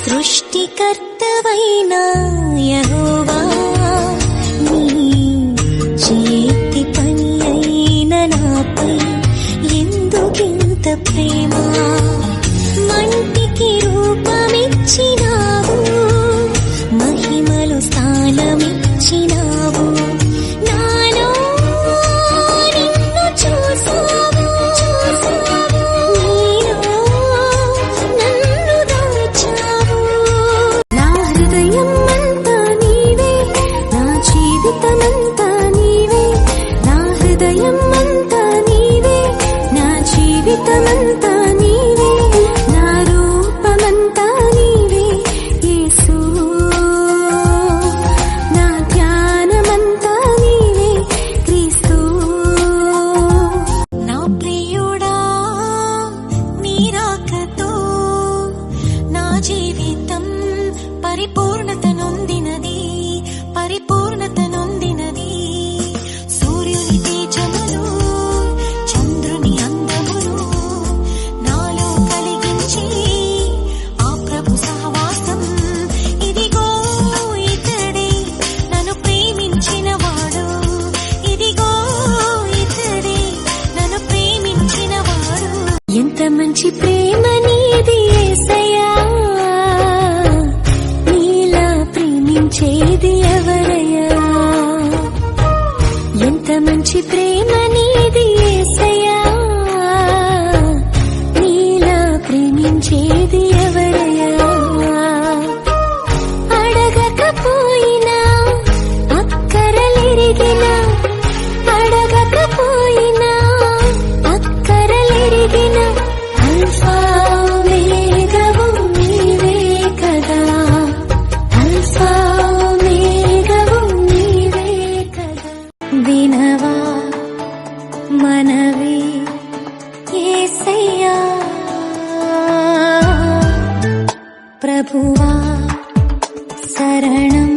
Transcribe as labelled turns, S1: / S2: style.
S1: సృష్టికర్తవైన యెహోవా నీ చేతి పని అయిన నాపై ఎందుకింత ప్రేమ మంటికి రూపమిచ్చినావు మహిమలు స్థానమిచ్చినావు నాలో నిన్ను చూసావు నీలో నన్ను దాచావు నా హృదయం అంతా నీవే నా జీవితమంతా నీవే నా హృదయం అంతా నీవే నా జీవితమంతా నీవే నా రూపమంతా నీవే యేసు నా ధ్యానమంతా నీవే క్రీస్తు నా ప్రియుడా నీ రాకతో నా జీవితం పరిపూర్ణత నొందినది సూర్యుని తేజములు చంద్రుని అందములు నాలో కలిగించి ఆ ప్రభు సహవాసం ఇదిగో ఇతడే నన్ను ప్రేమించినవాడు ఇదిగో ఇతడే నన్ను ప్రేమించినవాడు ఎంత మంచి ప్రేమ నీది యేసయ్యా నీలా ప్రేమించేది ఎవరయ్యా ఎంత మంచి ప్రేమ నీది యేసయ్యా నీలా ప్రేమించేది ఎవరయ్యా అడగకపోయినా అక్కరలెరిగినా అడగకపోయినా అక్కరలెరిగినా అల్ఫా ఓమేగావు నీవే కదా అల్ఫా ఓమేగావు నీవే కదా వినవా మనవి యేసయ్యా ప్రభువా శరణం